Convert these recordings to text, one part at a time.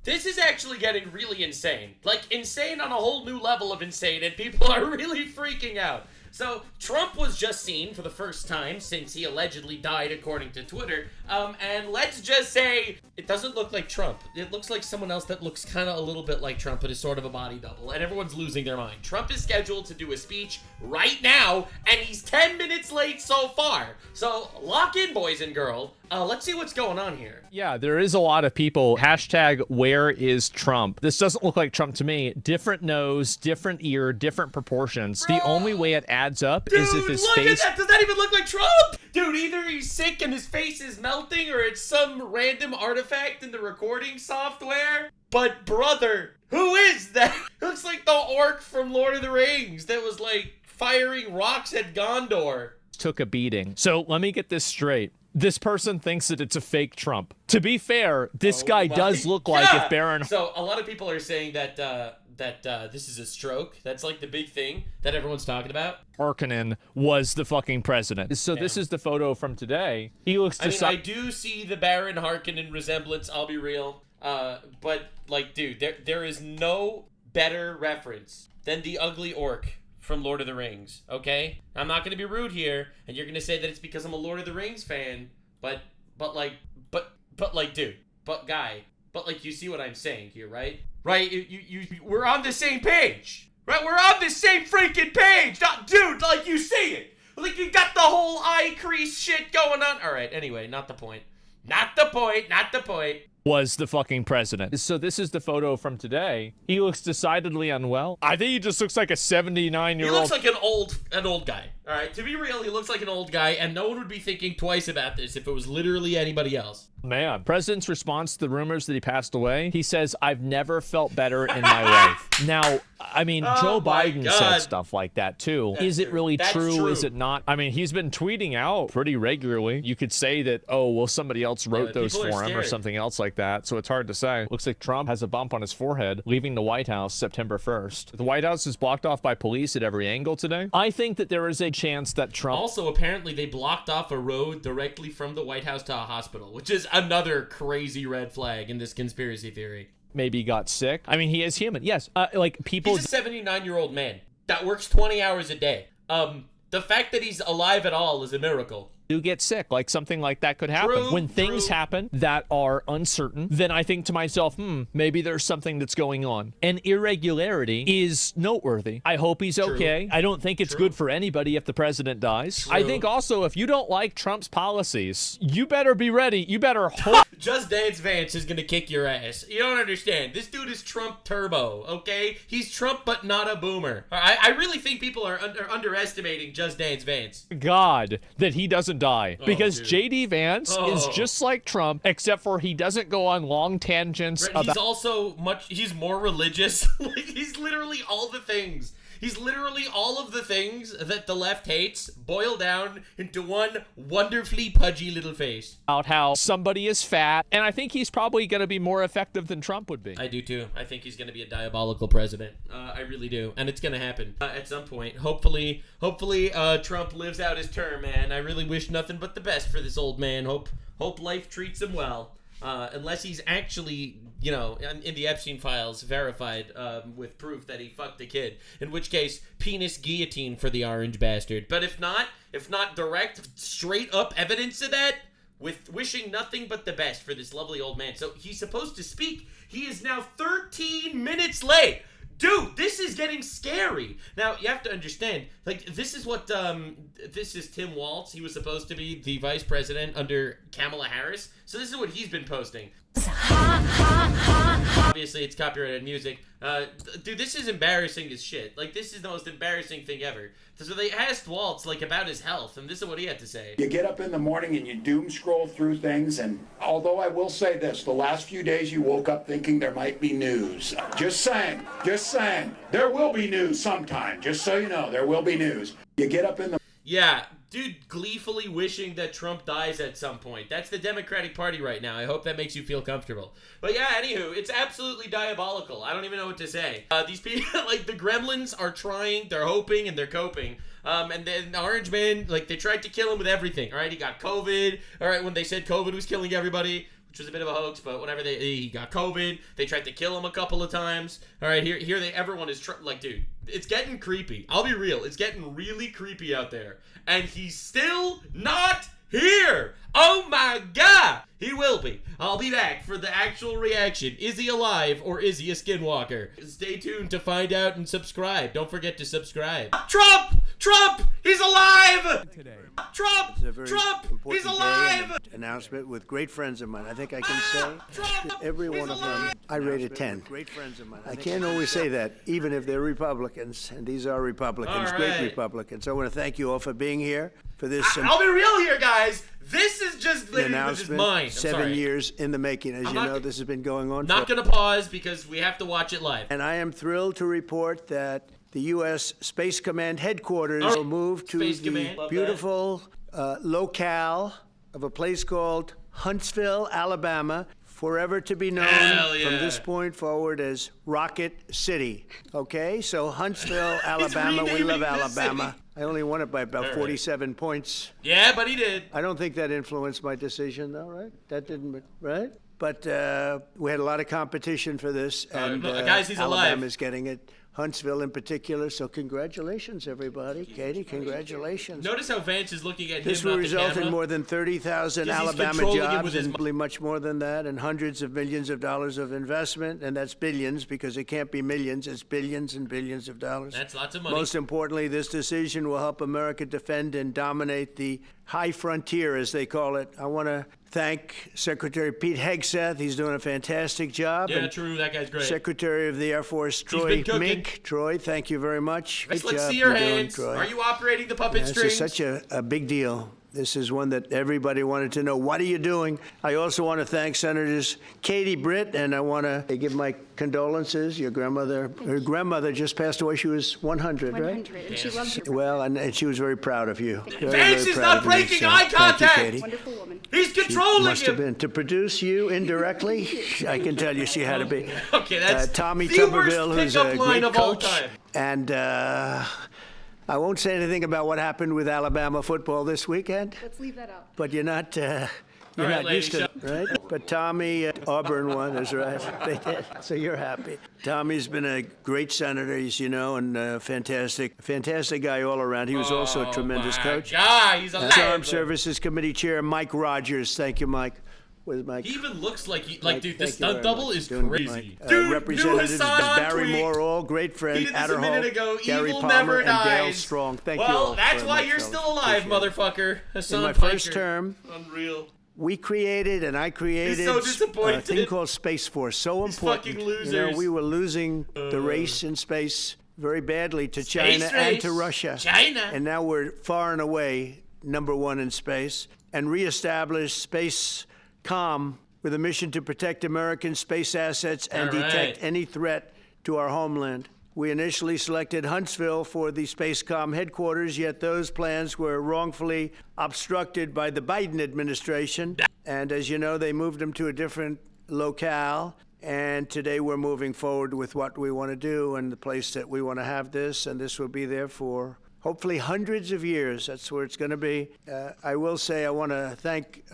This is actually getting really insane. Like, insane on a whole new level of insane, and people are really freaking out. So, Trump was just seen for the first time since he allegedly died, according to Twitter. And let's just say, it doesn't look like Trump. It looks like someone else that looks kind of a little bit like Trump, but is sort of a body double. And everyone's losing their mind. Trump is scheduled to do a speech right now, and he's 10 minutes late so far. So, lock in, boys and girls. Let's see what's going on here. Yeah, there is a lot of people. Hashtag where is Trump? This doesn't look like Trump to me. Different nose, different ear, different proportions. Bro. The only way it adds up Dude, is if his look face... at that. Does that even look like Trump? Dude, either he's sick and his face is melting, or it's some random artifact in the recording software. But brother, who is that? It looks like the orc from Lord of the Rings that was like firing rocks at Gondor. Took a beating. So let me get this straight. This person thinks that it's a fake Trump. To be fair, this guy does look like if Baron... So a lot of people are saying that this is a stroke. That's like the big thing that everyone's talking about. Harkonnen was the fucking president. So this is the photo from today. He looks... I do see the Baron Harkonnen resemblance, I'll be real. But, like, dude, there is no better reference than the ugly orc from Lord of the Rings, okay? I'm not gonna be rude here, and you're gonna say that it's because I'm a Lord of the Rings fan, but like, dude, you see what I'm saying here, right? Right, we're on the same page, right? We're on the same freaking page, dude, like, you see it. Like, you got the whole eye crease shit going on. All right, anyway, not the point. Was the fucking president. So this is the photo from today. He looks decidedly unwell. I think he just looks like a 79-year-old. He looks like an old guy. All right, to be real, he looks like an old guy, and no one would be thinking twice about this if it was literally anybody else. Man, president's response to the rumors that he passed away, he says, "I've never felt better in my life." Now, I mean, Joe Biden said stuff like that too. Is it really true? Is it not? I mean, he's been tweeting out pretty regularly. You could say that, oh, well, somebody else wrote those for him or something else like that, so it's hard to say. Looks like Trump has a bump on his forehead, leaving the White House September 1st. The White House is blocked off by police at every angle today. I think that there is a chance that Trump... Also, apparently, they blocked off a road directly from the White House to a hospital, which is another crazy red flag in this conspiracy theory. Maybe got sick. I mean, he is human. Yes, like people... He's a 79-year-old man that works 20 hours a day. The fact that he's alive at all is a miracle. Do get sick, like something like that could happen. When things happen that are uncertain, then I think to myself, maybe there's something that's going on. And irregularity is noteworthy. I hope he's okay. I don't think it's good for anybody if the president dies. I think also if you don't like Trump's policies, you better be ready. You better hope. Just Dance Vance is gonna kick your ass. You don't understand. This dude is Trump Turbo, okay? He's Trump but not a boomer. I really think people are underestimating Just Dance Vance. God, that he doesn't die, because JD Vance is just like Trump, except for he doesn't go on long tangents. He's also he's more religious. Like, he's literally all the things. He's literally all of the things that the left hates boiled down into one wonderfully pudgy little face. About how somebody is fat, and I think he's probably going to be more effective than Trump would be. I do too. I think he's going to be a diabolical president. I really do. And it's going to happen at some point. Hopefully Trump lives out his term, man. I really wish nothing but the best for this old man. Hope life treats him well. Unless he's actually, you know, in the Epstein files verified with proof that he fucked a kid, in which case penis guillotine for the orange bastard. But if not direct, straight up evidence of that, with wishing nothing but the best for this lovely old man. So he's supposed to speak. He is now 13 minutes late. Dude, this is getting scary. Now, you have to understand, like, this is Tim Walz. He was supposed to be the vice president under Kamala Harris. So this is what he's been posting. Obviously, it's copyrighted music. Dude, this is embarrassing as shit. Like, this is the most embarrassing thing ever. So they asked Waltz, like, about his health, and this is what he had to say. You get up in the morning and you doom scroll through things, and although I will say this, the last few days you woke up thinking there might be news. Just saying. There will be news sometime. Just so you know, there will be news. You get up in the... Yeah, dude, gleefully wishing that Trump dies at some point. That's the Democratic Party right now. I hope that makes you feel comfortable. But yeah, anywho, it's absolutely diabolical. I don't even know what to say. These people, like, the gremlins are trying, they're hoping, and they're coping. And then the Orange Man, like, they tried to kill him with everything, all right? He got COVID, all right, when they said COVID was killing everybody. which was a bit of a hoax, but whatever. He got COVID. They tried to kill him a couple of times. All right, everyone is like, dude, it's getting creepy. I'll be real. It's getting really creepy out there. And he's still not here. Oh my God. He will be. I'll be back for the actual reaction. Is he alive or is he a skinwalker? Stay tuned to find out and subscribe. Don't forget to subscribe. Trump! He's alive! Today. Trump! He's alive! Announcement with great friends of mine. I think I can say every one of them I rate a 10. Great friends of mine. I can't always say that, even if they're Republicans, and these are Republicans, great Republicans. I want to thank you all for being here for this. I'll be real here, guys. This is just literally with his mind. 7 years in the making. As you know, this has been going on. Not going to pause because we have to watch it live. And I am thrilled to report that the U.S. Space Command headquarters will move to the beautiful locale of a place called Huntsville, Alabama, forever to be known from this point forward as Rocket City. Okay, so Huntsville, Alabama, we love Alabama. City. I only won it by about 47 points. Yeah, but he did. I don't think that influenced my decision, though, right? That didn't, right? But we had a lot of competition for this, and guys, he's Alabama's getting it. Huntsville in particular, so congratulations, everybody. Katie, congratulations. Notice how Vance is looking at him. This will result in more than 30,000 Alabama jobs, and probably much more than that, and hundreds of millions of dollars of investment, and that's billions, because it can't be millions, it's billions and billions of dollars. That's lots of money. Most importantly, this decision will help America defend and dominate the high frontier, as they call it. I want to thank Secretary Pete Hegseth. He's doing a fantastic job. Yeah, true. That guy's great. Secretary of the Air Force, Troy Mink. Troy, thank you very much. Let's see your hands. Are you operating the puppet strings? This is such a big deal. This is one that everybody wanted to know. What are you doing? I also want to thank Senators Katie Britt, and I want to give my condolences. Your grandmother, her grandmother just passed away. She was 100, right? 100, and she loves you. Well, and she was very proud of you. Vance is not breaking eye contact. Thank you, Katie. Wonderful woman. He's controlling must have been to produce you indirectly. I can tell you she had to be. Okay, that's Tommy the Tuberville, worst who's a pickup line great of all coach, time. and I won't say anything about what happened with Alabama football this weekend. Let's leave that out. But you're not used to it, right? But Tommy, Auburn won, is right. They did. So you're happy. Tommy's been a great senator, as you know, and fantastic guy all around. He was also a tremendous coach. Yeah, he's a Armed Services Committee Chair Mike Rogers. Thank you, Mike. He even looks like dude, the stunt double is crazy. Dude, Representatives Barry Morrill, great friend, Adderhall, Gary Palmer, and Dale Strong. Thank you all. Well, that's why you're still alive, motherfucker. In my first term, unreal. I created a thing called Space Force. So important. Fucking losers. You know, we were losing the race in space very badly to China and to Russia. And now we're far and away #1 in space, and reestablished Space Com with a mission to protect American space assets and detect any threat to our homeland. We initially selected Huntsville for the Spacecom headquarters, yet those plans were wrongfully obstructed by the Biden administration. And as you know, they moved them to a different locale. And today we're moving forward with what we want to do and the place that we want to have this. And this will be there for hopefully hundreds of years. That's where it's going to be. I will say I want to thank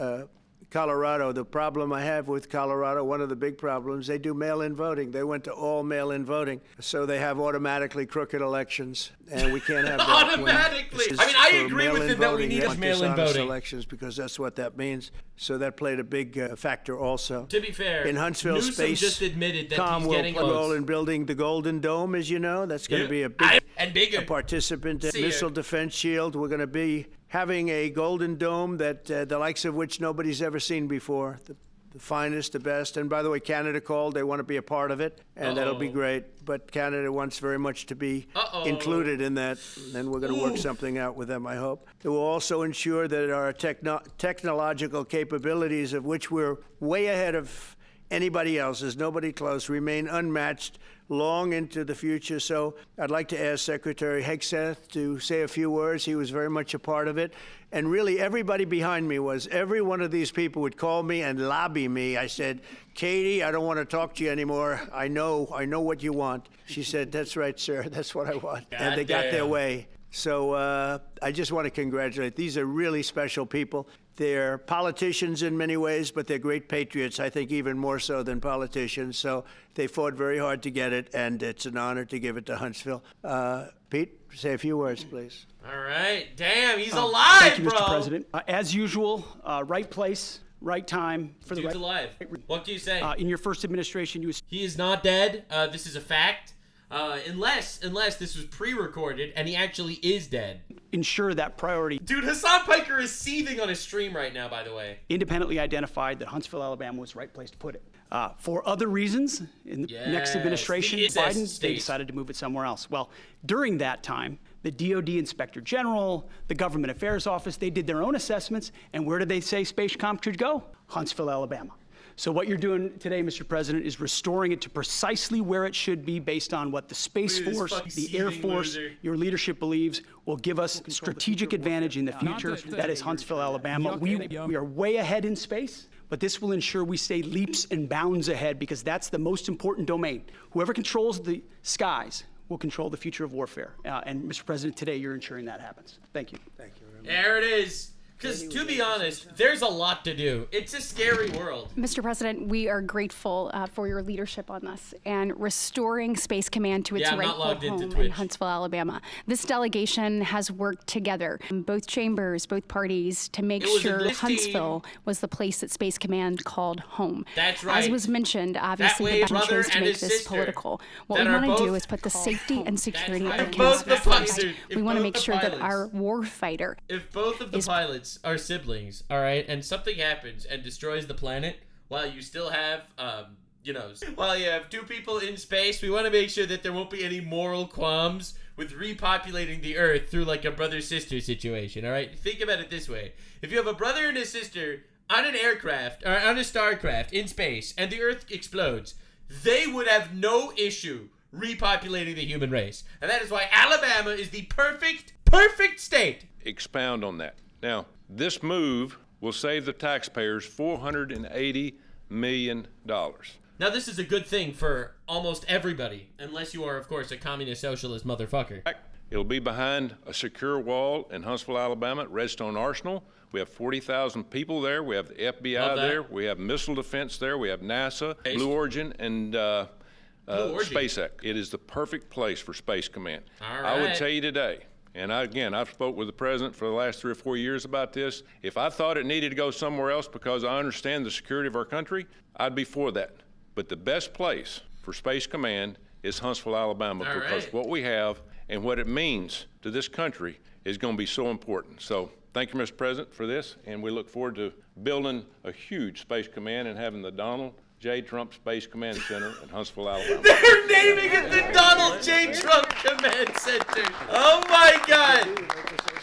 Colorado. The problem I have with Colorado, one of the big problems, they do mail-in voting. They went to all mail-in voting. So they have automatically crooked elections, and we can't have that. Automatically? I mean, I agree with it that we need mail-in voting. Elections, because that's what that means. So that played a big factor also. To be fair, in Huntsville, Newsom Space just admitted that he's getting role in building the Golden Dome, as you know. That's going to be a big participant in Missile Defense Shield. We're going to be having a Golden Dome that the likes of which nobody's ever seen before. The finest, the best. And by the way, Canada called. They want to be a part of it, and that'll be great. But Canada wants very much to be included in that, and we're going to work something out with them, I hope. It will also ensure that our technological capabilities, of which we're way ahead of anybody else, there's nobody close, remain unmatched long into the future. So I'd like to ask Secretary Hegseth to say a few words. He was very much a part of it. And really, everybody behind me was. Every one of these people would call me and lobby me. I said, Katie, I don't want to talk to you anymore. I know what you want. She said, that's right, sir. That's what I want. And they got their way. So I just want to congratulate. These are really special people. They're politicians in many ways, but they're great patriots, I think even more so than politicians. So they fought very hard to get it, and it's an honor to give it to Huntsville. Pete, say a few words, please. All right. Damn, he's alive, thank you, bro. Mr. President. As usual, right place, right time for the Dude's right. alive. What can you say? In your first administration, He is not dead. This is a fact. Unless this was pre-recorded and he actually is dead. ensure that priority. Dude, Hassan Piker is seething on his stream right now, by the way. Independently identified that Huntsville, Alabama was the right place to put it. For other reasons, in the next administration, Biden, they decided to move it somewhere else. Well, during that time, the DOD Inspector General, the Government Affairs Office, they did their own assessments, and where did they say Spacecom should go? Huntsville, Alabama. So what you're doing today, Mr. President, is restoring it to precisely where it should be based on what the Space Force, the Air Force, your leadership believes will give us strategic advantage in the future. That is Huntsville, Alabama. We are way ahead in space, but this will ensure we stay leaps and bounds ahead because that's the most important domain. Whoever controls the skies will control the future of warfare. And Mr. President, today you're ensuring that happens. Thank you. Thank you very much. There it is. Because, to be honest, there's a lot to do. It's a scary world. Mr. President, we are grateful for your leadership on this and restoring Space Command to its rightful home in Huntsville, Alabama. This delegation has worked together, both chambers, both parties, to make sure Huntsville was the place that Space Command called home. That's right. As was mentioned, obviously, the Biden chose to make this political. What we want to do is put the safety and security of Americans first. We want to make sure that our war fighter. If both of the pilots are siblings, all right, and something happens and destroys the planet while you still have, while you have two people in space, we want to make sure that there won't be any moral qualms with repopulating the Earth through like a brother-sister situation, all right? Think about it this way. If you have a brother and a sister on an aircraft, or on a starcraft in space, and the Earth explodes, they would have no issue repopulating the human race. And that is why Alabama is the perfect state. Expound on that. Now, this move will save the taxpayers $480 million. Now, this is a good thing for almost everybody, unless you are, of course, a communist socialist motherfucker. It'll be behind a secure wall in Huntsville, Alabama at Redstone Arsenal. We have 40,000 people there. We have the FBI there. We have missile defense there. We have NASA, Blue Origin, and SpaceX. It is the perfect place for Space Command. All right. I would tell you today, and I've spoke with the president for the last 3 or 4 years about this. If I thought it needed to go somewhere else because I understand the security of our country, I'd be for that. But the best place for Space Command is Huntsville, Alabama, because what we have and what it means to this country is going to be so important. So thank you, Mr. President, for this, and we look forward to building a huge Space Command and having the Donald J. Trump Space Command Center in Huntsville, Alabama. They're naming it the Donald J. Trump Command Center. Oh my God.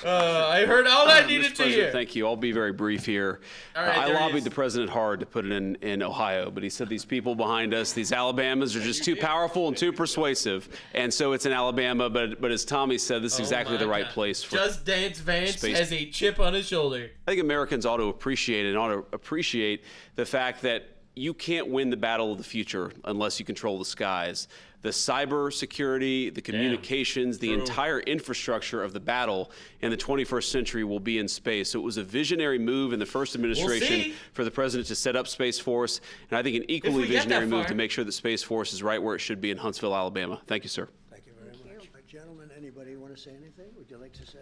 I heard all I needed to hear. Thank you. I'll be very brief here. All right, I lobbied the president hard to put it in Ohio, but he said these people behind us, these Alabamas, are just too powerful and too persuasive. And so it's in Alabama, but as Tommy said, this is exactly the right place for Just Dance Vance has a chip on his shoulder. I think Americans ought to appreciate the fact that you can't win the battle of the future unless you control the skies. The cyber security, the communications, the entire infrastructure of the battle in the 21st century will be in space. So it was a visionary move in the first administration for the president to set up Space Force, and I think an equally visionary move to make sure that Space Force is right where it should be in Huntsville, Alabama. Thank you, sir. Thank you very much. Gentlemen, anybody want to say anything? Would you like to say?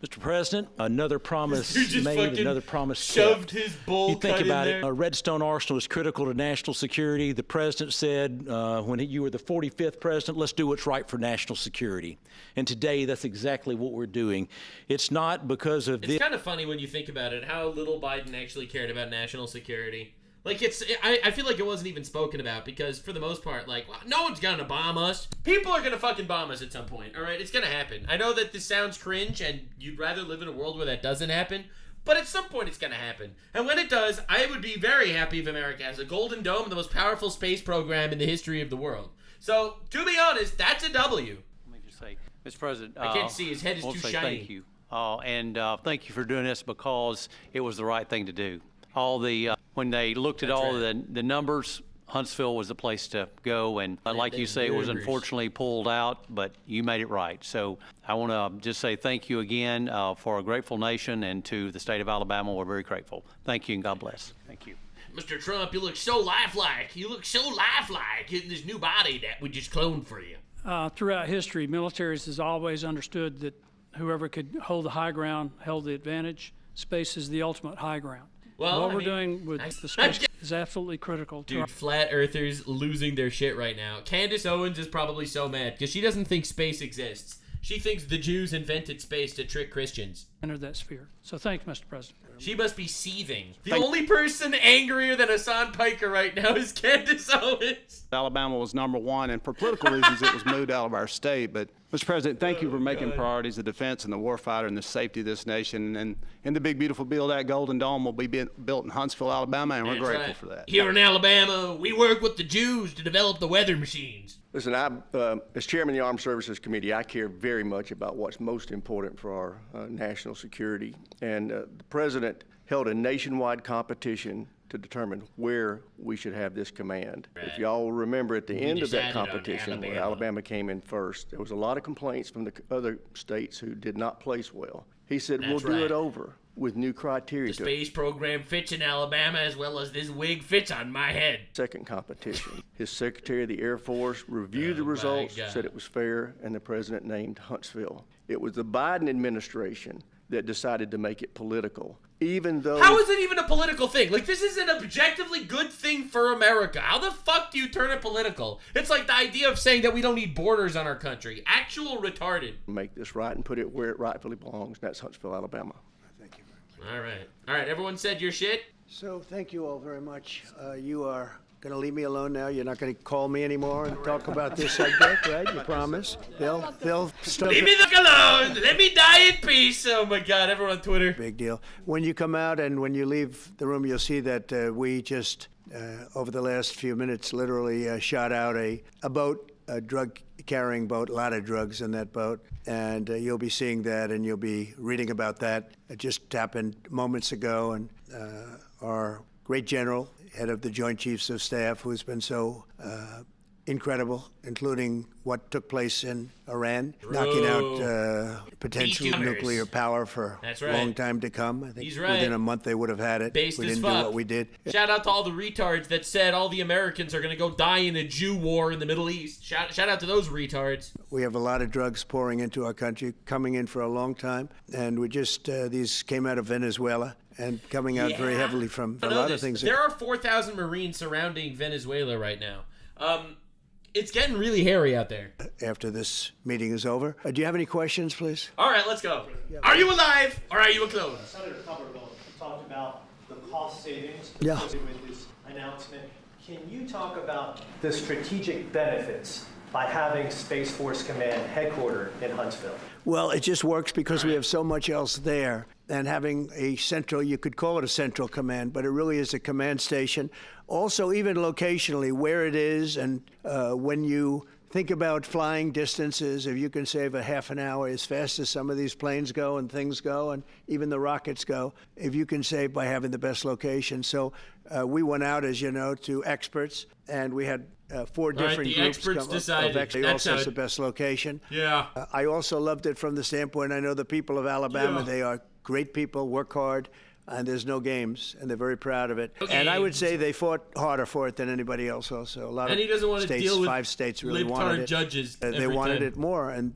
Mr. President, another promise made, another promise shoved kept. His bowl You think cut about in there. it, Redstone Arsenal is critical to national security. The president said when you were the 45th president, let's do what's right for national security. And today, that's exactly what we're doing. It's not because of this. It's kind of funny when you think about it, how little Biden actually cared about national security. Like, I feel like it wasn't even spoken about because, for the most part, like, well, no one's gonna bomb us. People are gonna fucking bomb us at some point, all right? It's gonna happen. I know that this sounds cringe and you'd rather live in a world where that doesn't happen, but at some point it's gonna happen. And when it does, I would be very happy if America has a Golden Dome, the most powerful space program in the history of the world. So, to be honest, that's a W. Let me just say, Mr. President, I can't see, his head is too shiny. Thank you. And thank you for doing this because it was the right thing to do. When they looked at all the numbers, Huntsville was the place to go, and like you say, it was unfortunately pulled out, but you made it right. So I want to just say thank you again for a grateful nation, and to the state of Alabama, we're very grateful. Thank you, and God bless. Thank you. Mr. Trump, you look so lifelike. You look so lifelike in this new body that we just cloned for you. Throughout history, militaries has always understood that whoever could hold the high ground held the advantage. Space is the ultimate high ground. Well, what we're doing with the space is absolutely critical. Dude, flat earthers losing their shit right now. Candace Owens is probably so mad because she doesn't think space exists. She thinks the Jews invented space to trick Christians. Enter that sphere. So thank you, Mr. President. She must be seething. The only person angrier than Hassan Piker right now is Candace Owens. Alabama was #1, and for political reasons, it was moved out of our state. But, Mr. President, thank you for making priorities the defense and the warfighter and the safety of this nation. And in the big, beautiful bill, that Golden Dome will be built in Huntsville, Alabama, and we're grateful for that. Here in Alabama, we work with the Jews to develop the weather machines. Listen, as chairman of the Armed Services Committee, I care very much about what's most important for our national security. And the president held a nationwide competition to determine where we should have this command. Right. If y'all remember, at the end of that competition, where Alabama came in first, there was a lot of complaints from the other states who did not place well. He said, we'll do it over with new criteria. The space program fits in Alabama as well as this wig fits on my head. Second competition. His Secretary of the Air Force reviewed the results, said it was fair, and the president named Huntsville. It was the Biden administration that decided to make it political, even though... How is it even a political thing? Like, this is an objectively good thing for America. How the fuck do you turn it political? It's like the idea of saying that we don't need borders on our country. Actual retarded. Make this right and put it where it rightfully belongs, and that's Huntsville, Alabama. Thank you very much. All right. All right, everyone said your shit? So thank you all very much. You are going to leave me alone now? You're not going to call me anymore and talk about this subject, right? You promise? They'll leave me the alone. Let me die in peace. Oh my God, everyone on Twitter. Big deal. When you come out and when you leave the room, you'll see that we just, over the last few minutes, literally shot out a boat, a drug-carrying boat, a lot of drugs in that boat. And you'll be seeing that and you'll be reading about that. It just happened moments ago, and our great general, head of the Joint Chiefs of Staff, who's been so incredible, including what took place in Iran, knocking out potential nuclear power for a long time to come. I think within a month they would have had it. Based we didn't do what we did. Shout out to all the retards that said all the Americans are going to go die in a Jew war in the Middle East. Shout out to those retards. We have a lot of drugs pouring into our country, coming in for a long time, and we just, these came out of Venezuela. And coming out very heavily from a lot of things. There are 4,000 Marines surrounding Venezuela right now. It's getting really hairy out there. After this meeting is over. Do you have any questions, please? All right, let's go. Are you alive or are you a clone? Senator Cumberville talked about the cost savings with this announcement. Can you talk about the strategic benefits by having Space Force Command headquartered in Huntsville? Well, it just works because we have so much else there. And having a central, you could call it a central command, but it really is a command station. Also, even locationally, where it is, and when you think about flying distances, if you can save a half an hour as fast as some of these planes go and things go, and even the rockets go, if you can save by having the best location. So we went out, as you know, to experts, and we had 4 different groups experts decided. Also, it's the best location. Yeah. I also loved it from the standpoint, I know the people of Alabama, they are great people, work hard, and there's no games, and they're very proud of it. And I would say they fought harder for it than anybody else also. A lot of he doesn't want states, to deal with 5 states really wanted it. Judges they wanted it more, and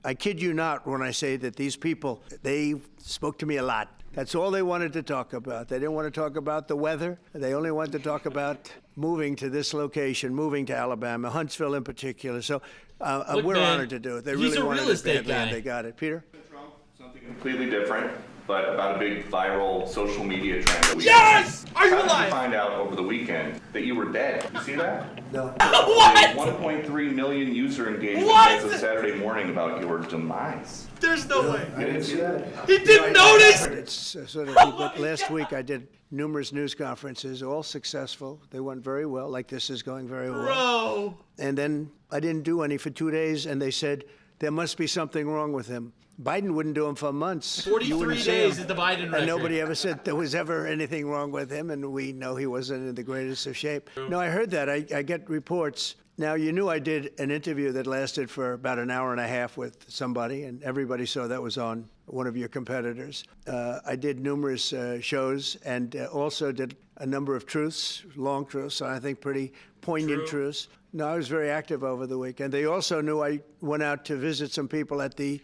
I kid you not when I say that these people, they spoke to me a lot. That's all they wanted to talk about. They didn't want to talk about the weather. They only wanted to talk about moving to this location, moving to Alabama, Huntsville in particular. So we're honored to do it. They really wanted it badly, and they got it. Peter? Trump, something completely different, but about a big viral social media trend that we Are you alive? How did you find out over the weekend that you were dead? You see that? No. What? 1.3 million user engagement as of Saturday morning about your demise. There's no way. You didn't see that? He didn't notice. It's sort of, but last week I did numerous news conferences, all successful. They went very well, like this is going very well. Bro. And then I didn't do any for 2 days, and they said, there must be something wrong with him. Biden wouldn't do him for months. 43 days is the Biden record. And nobody ever said there was ever anything wrong with him, and we know he wasn't in the greatest of shape. No, I heard that. I get reports. Now, you knew I did an interview that lasted for about an hour and a half with somebody, and everybody saw that was on one of your competitors. I did numerous shows and also did a number of truths, long truths, and I think pretty poignant truths. No, I was very active over the weekend. They also knew I went out to visit some people at the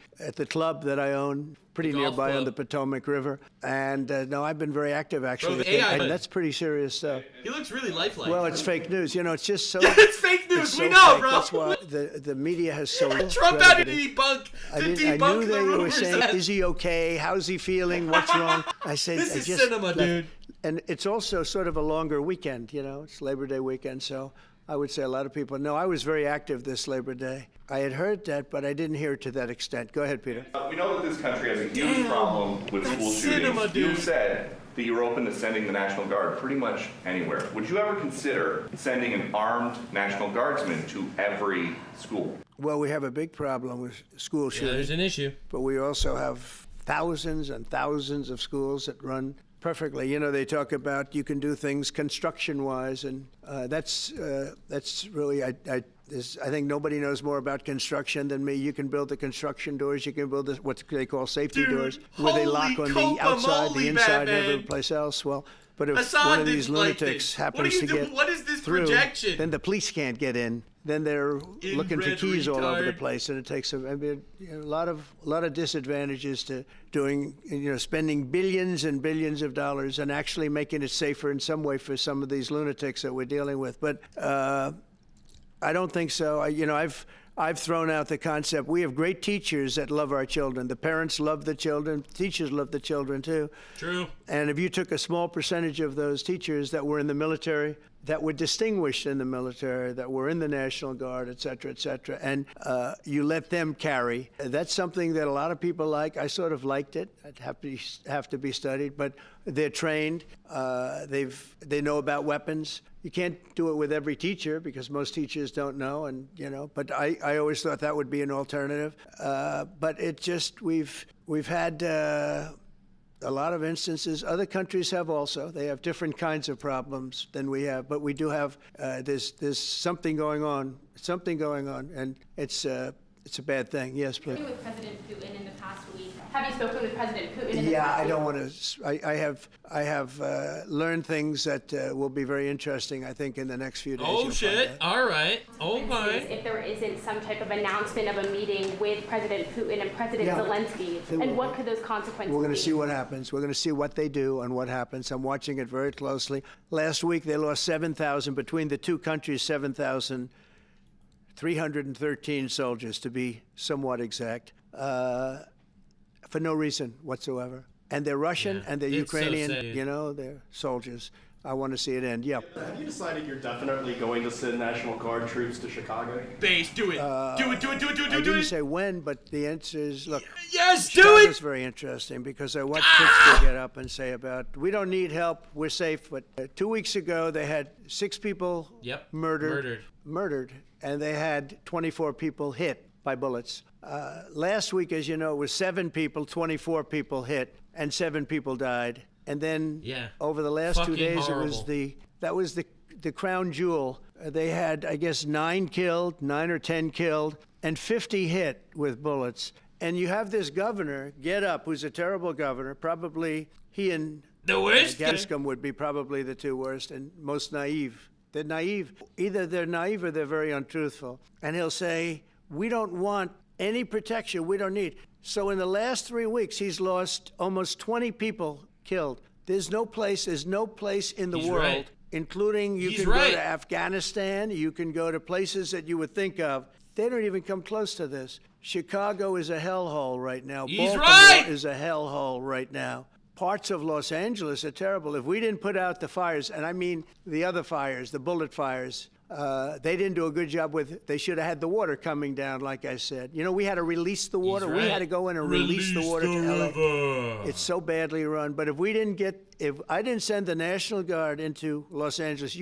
club that I own, pretty nearby on the Potomac River. And no, I've been very active, actually. And that's pretty serious stuff. He looks really lifelike. Well, it's fake news. You know, it's just so... it's fake news. We know, fake. Bro. That's why the media has so... Trump had to debunk I knew they were saying, is he okay? How's he feeling? What's wrong? I said, this is cinema, dude. And it's also sort of a longer weekend, you know. It's Labor Day weekend, so... I would say a lot of people know. I was very active this Labor Day. I had heard that, but I didn't hear it to that extent. Go ahead, Peter. We know that this country has a huge problem with school shootings. You said that you're open to sending the National Guard pretty much anywhere. Would you ever consider sending an armed National Guardsman to every school? Well, we have a big problem with school shootings. Yeah, there's an issue. But we also have thousands and thousands of schools that run perfectly. You know, they talk about you can do things construction-wise, and that's really, I think nobody knows more about construction than me. You can build the construction doors. You can build what they call safety doors, where they lock on the outside, the inside, and every place else. Well, but if Assad one of these lunatics happens to get what is this through, projection? then the police can't get in. Then they're looking for keys all over the place, and it takes a lot of disadvantages to doing, spending billions and billions of dollars and actually making it safer in some way for some of these lunatics that we're dealing with. But I don't think so. I've thrown out the concept. We have great teachers that love our children. The parents love the children. Teachers love the children, too. True. And if you took a small percentage of those teachers that were in the military, that were distinguished in the military, that were in the National Guard, et cetera, and you let them carry, that's something that a lot of people like. I sort of liked it. It'd have to be studied, but they're trained. They know about weapons. You can't do it with every teacher because most teachers don't know, but I always thought that would be an alternative. But it just, we've had a lot of instances. Other countries have also. They have different kinds of problems than we have, but we do have, there's something going on, and it's a bad thing. Yes, please. With President Putin in the past week. Have you spoken with President Putin in the past week? Yeah, I don't want to. I have learned things that will be very interesting, I think, in the next few days. Oh, shit. All right. Okay. If there isn't some type of announcement of a meeting with President Putin and President Zelensky, and what could those consequences be? We're going to see what happens. We're going to see what they do and what happens. I'm watching it very closely. Last week, they lost 7,000, between the two countries, 7,313 soldiers, to be somewhat exact. For no reason whatsoever. And they're Russian and they're Ukrainian, they're soldiers. I want to see it end. Yeah. Have you decided you're definitely going to send National Guard troops to Chicago? Base, do it. Do it. I didn't say when, but the answer is, look. Yes, Chicago's do it. It's very interesting because I watched Pittsburgh get up and say about, we don't need help, we're safe. But 2 weeks ago, they had 6 people murdered, and they had 24 people hit by bullets. Last week, as you know, it was 7 people, 24 people hit, and 7 people died. And then over the last 2 days, horrible. That was the crown jewel. They had, I guess, 9 or 10 killed, and 50 hit with bullets. And you have this governor get up, who's a terrible governor. Probably he and Ganscom would be probably the 2 worst and most naive. They're naive. Either they're naive or they're very untruthful. And he'll say, we don't want any protection. We don't need. So in the last 3 weeks, he's lost almost 20 people killed. There's no place in the world, including you can go to Afghanistan, you can go to places that you would think of. They don't even come close to this. Chicago is a hellhole right now. Baltimore is a hellhole right now. Parts of Los Angeles are terrible. If we didn't put out the fires, and I mean the other fires, the bullet fires, They didn't do a good job with, they should have had the water coming down, like I said. You know, we had to release the water. Right. We had to go in and release the water to LA. It's so badly run. But if I didn't send the National Guard into Los Angeles,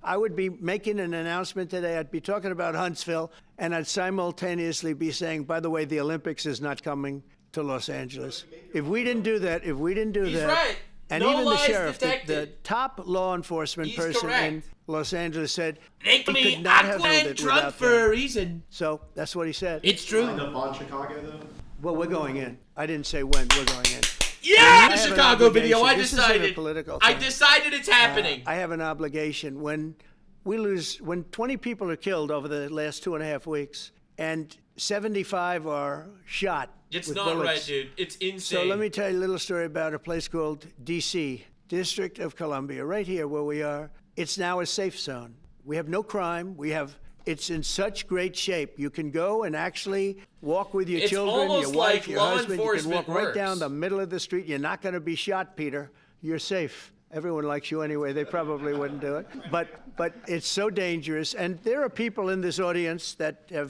I would be making an announcement today. I'd be talking about Huntsville, and I'd simultaneously be saying, by the way, the Olympics is not coming to Los Angeles. If we didn't do that, He's right. And no even the sheriff, detected. the top law enforcement person correct. in Los Angeles said they could not have held it Trump without for them. a reason. So that's what he said. It's true. Lined up on Chicago, though? Well, we're going in. I didn't say when. We're going in. Yeah, the Chicago video. I This decided. isn't a political I thing. decided it's happening. I have an obligation. When 20 people are killed over the last 2.5 weeks, and 75 are shot It's with not bullets. right, dude. It's insane. So let me tell you a little story about a place called D.C., District of Columbia, right here where we are. It's now a safe zone. We have no crime. It's in such great shape. You can go and actually walk with your children, your wife, like your law husband. You can walk right works. down the middle of the street. You're not going to be shot, Peter. You're safe. Everyone likes you anyway. They probably wouldn't do it. But it's so dangerous. And there are people in this audience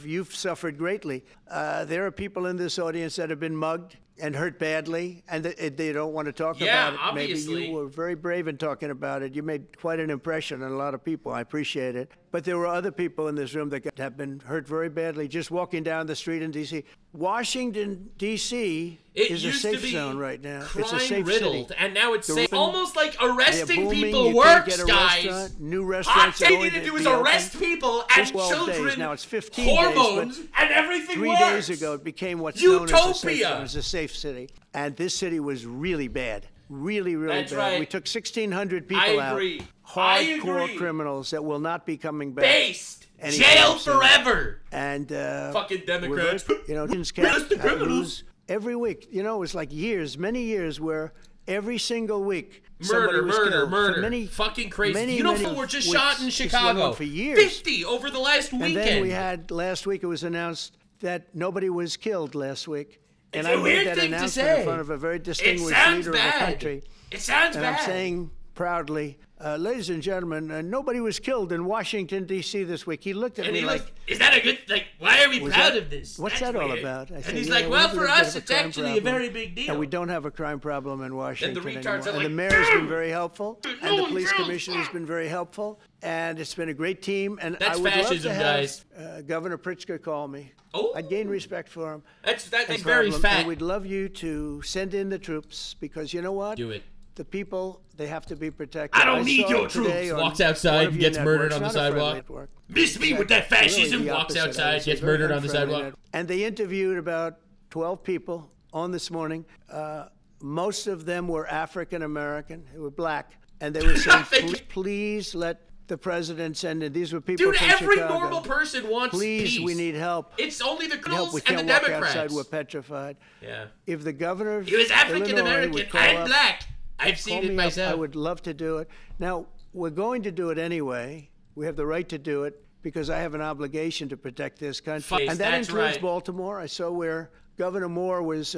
you've suffered greatly. There are people in this audience that have been mugged and hurt badly, and they don't want to talk about it. Obviously. Maybe you were very brave in talking about it. You made quite an impression on a lot of people. I appreciate it. But there were other people in this room that have been hurt very badly just walking down the street in D.C. Washington, D.C. is a safe zone right now. It's a safe riddled, city. and now it's They're safe. open. Almost like They're arresting booming. people You works, can't get a guys. restaurant. New All restaurants they are going needed to do was be open. arrest people and Just 12 children, days. Now it's 15 hormones, days, and everything 3 works. days ago, it became what's known as a safe Utopia. zone, as a safe city. And this city was really bad. Really, really That's bad. right. We took 1,600 people I agree. out. I Hardcore agree. criminals that will not be coming back. Based. anytime Jail soon. forever. And fucking Democrats. Criminals. Every week, it was like many years, where every single week somebody was killed. For many, fucking crazy. many were just weeks. shot in This went Chicago. on for years. 50 over the last weekend. And then we had last week. It was announced that nobody was killed last week. And It's a I weird made that thing to announcement say. in front of a very distinguished sounds leader bad. of the country. It sounds and bad. I'm saying proudly, ladies and gentlemen, nobody was killed in Washington, D.C. this week. He looked at And me he like, like, is that a good, why are we proud of this? What's That's that all weird. about? I And said, he's "Yeah, like, we well, have a for bit of us, a it's crime actually a problem." very big deal. And we don't have a crime problem in Washington retards anymore. are And like, the mayor's been "Damn! very helpful, and the police commissioner has been very helpful, and it's been a great team. And That's I would love fascism, to have guys. Governor Pritzker call me. Oh. I'd gain respect for him. That's No very problem. fat. And we'd love you to send in the troops, because you know what? Do it. The people, they have to be protected. I don't need saw your today troops. on Walks outside one of and your gets murdered networks, on the not a friendly sidewalk. network. Miss me with that Really fascism. the Walks opposite. I outside, was a gets very murdered on the unfriendly sidewalk. network. And they interviewed about 12 people on this morning. Most of them were African American. They were black. And they were saying, please let the president send in. These were people Dude, from every Chicago. normal person wants Please, peace. we need help. It's only the Help. criminals We and can't the walk Democrats. outside. We're petrified. Yeah. If the governor of He was African Illinois American would call and up, black. I've seen call it me myself. Up, I would love to do it. Now, we're going to do it anyway. We have the right to do it because I have an obligation to protect this country. And that That's includes right. Baltimore. I saw where Governor Moore was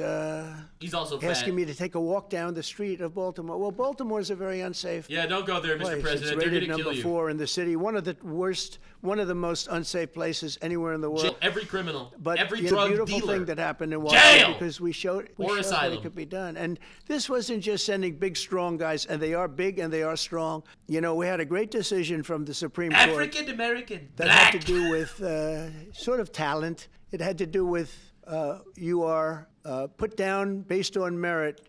He's also asking fat. me to take a walk down the street of Baltimore. Well, Baltimore is a very unsafe Yeah, don't go there, Mr. place. President. It's They're rated going to kill number you. 4 in the city. One of the worst, one of the most unsafe places anywhere in the world. Jail. Every criminal. But every you know, drug beautiful dealer. thing that happened in Washington Jail. because we showed that asylum. it could be done. And this wasn't just sending big, strong guys, and they are big and they are strong. You know, we had a great decision from the Supreme Court African American. that Black. had to do with sort of talent. It had to do with you are put down based on merit.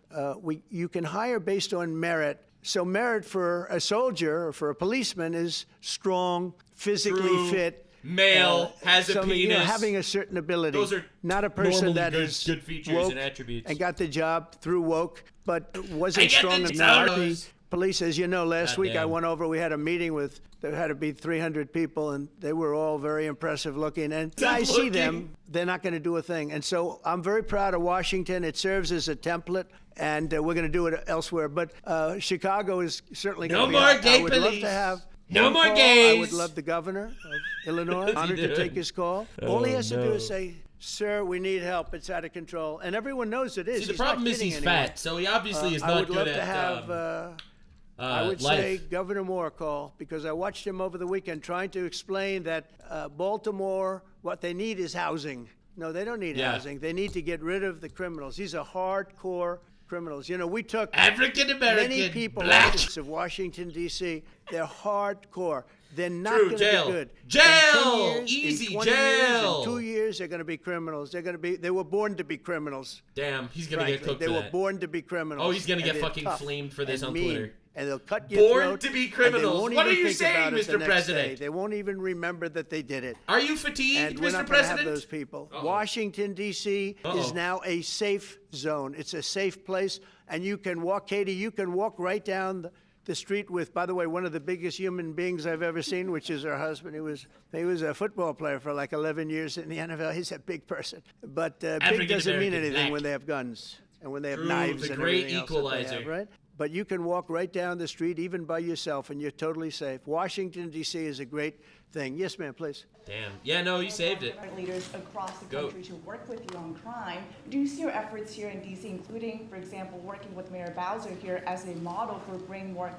You can hire based on merit. So merit for a soldier or for a policeman is strong, physically True. fit. Male, has a somebody, penis. You know, having a certain ability. Those are not a person normally that good- is good features woke and attributes. and got the job through woke, but I wasn't get strong the enough. photos. Police, as you know, last God week I damn. went over. We had a meeting with. There had to be 300 people, and they were all very impressive looking. And I see them; they're not going to do a thing. And so I'm very proud of Washington. It serves as a template, and we're going to do it elsewhere. But Chicago is certainly No going to be. more I gay would love police. to have. No one more call. I gays. would love the governor of Illinois. What's he Honored to doing? take his call. All he has to do is say, "Sir, we need help. It's out of control," and everyone knows it is. See, the He's not problem is kidding he's anyone. fat, so he obviously is I not would good love at. to have I would say Governor Moore call, because I watched him over the weekend trying to explain that Baltimore, what they need is housing. No, they don't need housing. They need to get rid of the criminals. These are hardcore criminals. You know, we took African-American, many people black of Washington, D.C. They're hardcore. They're not True, going to jail. be good. Jail! In 10 years, Easy, in 20 jail! Years, in 2 years, they're going to be criminals. They were born to be criminals. Damn, he's going to get cooked They for were that. born to be criminals. Oh, he's going to and get they're fucking tough flamed for this and on mean, Twitter. And they'll cut your Born throat, to be and criminals. they won't What are even you think saying, about it the Mr. next President? day. They won't even remember that they did it. Are you fatigued, and we're Mr. not President? Have those people. Washington, D.C. is now a safe zone. It's a safe place, and you can walk, Katie, you can walk right down the street with, by the way, one of the biggest human beings I've ever seen, which is her husband. He was a football player for like 11 years in the NFL. He's a big person. But big doesn't mean anything black. when they have guns and when they have True, knives the and great everything else equalizer. that they have, right? But you can walk right down the street, even by yourself, and you're totally safe. Washington, D.C. is a great thing. Yes, ma'am, please. Damn. Yeah, no, you saved it. Leaders across the country to work with you on crime. Do you see your efforts here in D.C., including, for example, working with Mayor Bowser here as a model for bringing more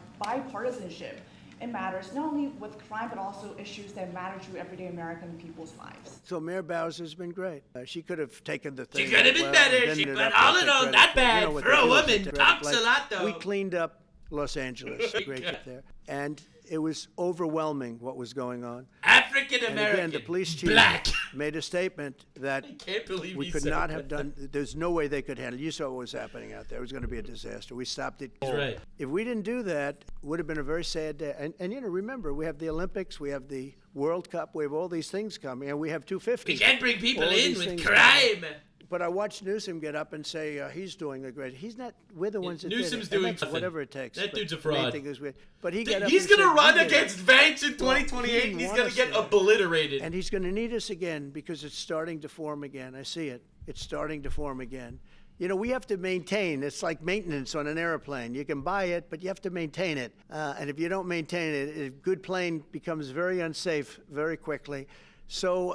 bipartisanship in matters, not only with crime, but also issues that matter to everyday American people's lives? So Mayor Bowser's been great. She could have taken the thing. She could have been better. But all in all, not bad. For a woman, talks a lot, though. We cleaned up Los Angeles. Great job there. And it was overwhelming what was going on. African And American, again, the police chief black. made a statement that we could not have done. There's no way they could handle it. You saw what was happening out there. It was going to be a disaster. We stopped it. He's right. If we didn't do that, it would have been a very sad day. And you know, remember, we have the Olympics, we have the World Cup, we have all these things coming, and we have 250. We can't bring people All in these with things crime. coming. But I watched Newsom get up and say he's doing a great. He's not. We're the ones that Newsom's did it. doing And that's nothing. whatever it takes. That dude's a the fraud. main thing is but he got up He's and gonna said, run "We did it." against Vance in Well, 2028, he and he's didn't gonna want get us there. obliterated. And he's going to need us again because it's starting to form again. I see it. It's starting to form again. You know, we have to maintain. It's like maintenance on an airplane. You can buy it, but you have to maintain it. And if you don't maintain it, a good plane becomes very unsafe very quickly. So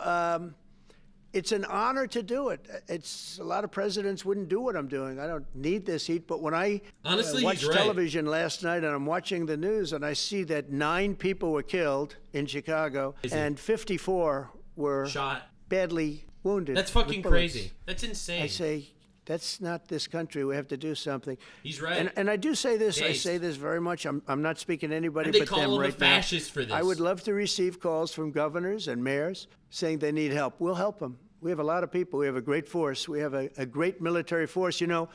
it's an honor to do it. It's a lot of presidents wouldn't do what I'm doing. I don't need this heat, but when I Honestly, watched he's right. television last night and I'm watching the news and I see that 9 people were killed in Chicago and 54 were shot, badly wounded. That's fucking with bullets. crazy. That's insane. I say, that's not this country. We have to do something. He's right. And I do say this. I Dazed. say this very much. I'm not speaking to anybody And they but call them him a right now. fascist for this. I would love to receive calls from governors and mayors saying they need help. We'll help them. We have a lot of people. We have a great force. We have a great military force. You know,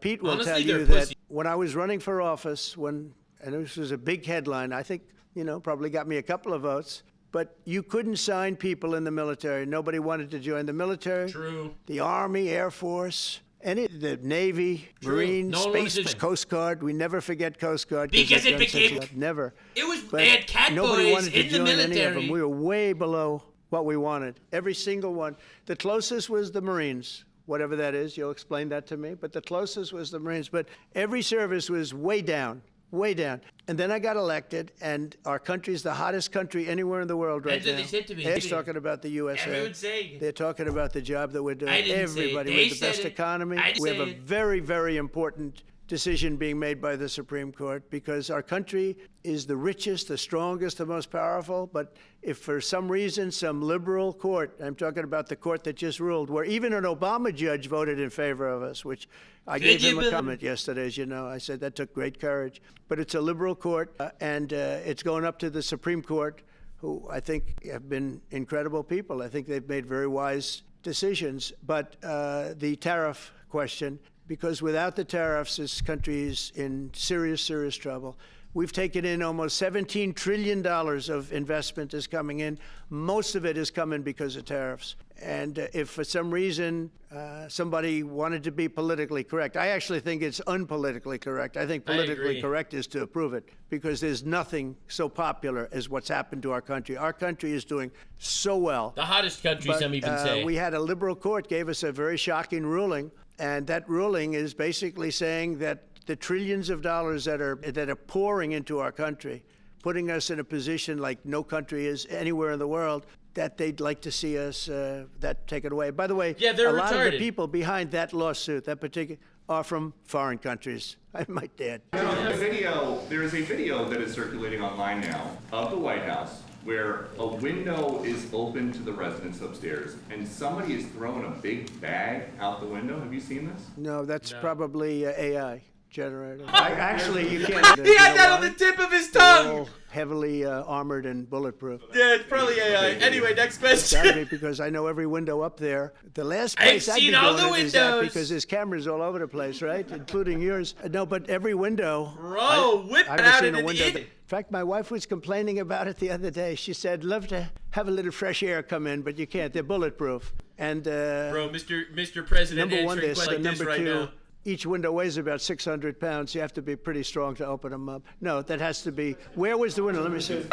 Pete will Honestly, tell they're you that pussy. when I was running for office, and this was a big headline, I think, you know, probably got me a couple of votes, but you couldn't sign people in the military. Nobody wanted to join the military. True. The Army, Air Force, the Navy, True. Marines, No one wanted Space to- Coast Guard. We never forget Coast Guard. Because they've it done such became- a lot. Never. It was But they had cat nobody boys wanted to in the join any of military. them. We were way below what we wanted. Every single one. The closest was the Marines, whatever that is. You'll explain that to me. But the closest was the Marines. But every service was way down, way down. And then I got elected, and our country's the hottest country anywhere in the world right That's what now. they said to me. They're talking about the USA. Everyone's saying. They're talking about the job that we're doing. I didn't say it. Everybody. They We have the said best it. economy. I We have said a it. very, very important decision being made by the Supreme Court because our country is the richest, the strongest, the most powerful. But if for some reason some liberal court, I'm talking about the court that just ruled, where even an Obama judge voted in favor of us, which I gave him a comment yesterday, as you know. I said that took great courage. But it's a liberal court, and it's going up to the Supreme Court, who I think have been incredible people. I think they've made very wise decisions. But the tariff question, because without the tariffs, this country is in serious, serious trouble. We've taken in almost $17 trillion of investment is coming in. Most of it is coming because of tariffs. And if for some reason somebody wanted to be politically correct, I actually think it's unpolitically correct. I think politically correct is to approve it because there's nothing so popular as what's happened to our country. Our country is doing so well. The hottest country, But, some even say. We had a liberal court gave us a very shocking ruling, and that ruling is basically saying that the trillions of dollars that are pouring into our country, putting us in a position like no country is anywhere in the world, that they'd like to see us that taken away. By the way, Yeah, they're a lot of retarded. the people behind that lawsuit, that particular, are from foreign countries, I might add. There is a video that is circulating online now of the White House where a window is open to the residents upstairs and somebody is throwing a big bag out the window. Have you seen this? No, that's probably AI generated. Actually, you can't. He had that on the tip of his tongue. Heavily armored and bulletproof. Yeah, it's probably AI. Anyway, next question. It's gotta be because I know every window up there. The last place I've seen all the windows because there's cameras all over the place, right, including yours. No, but every window. Bro, whip it out in the In fact, my wife was complaining about it the other day. She said, "Love to have a little fresh air come in, but you can't. They're bulletproof." And bro, Mr. President, number one, this, like number right two. Now. Each window weighs about 600 pounds. You have to be pretty strong to open them up. No, that has to be. Where was the window? Let me see.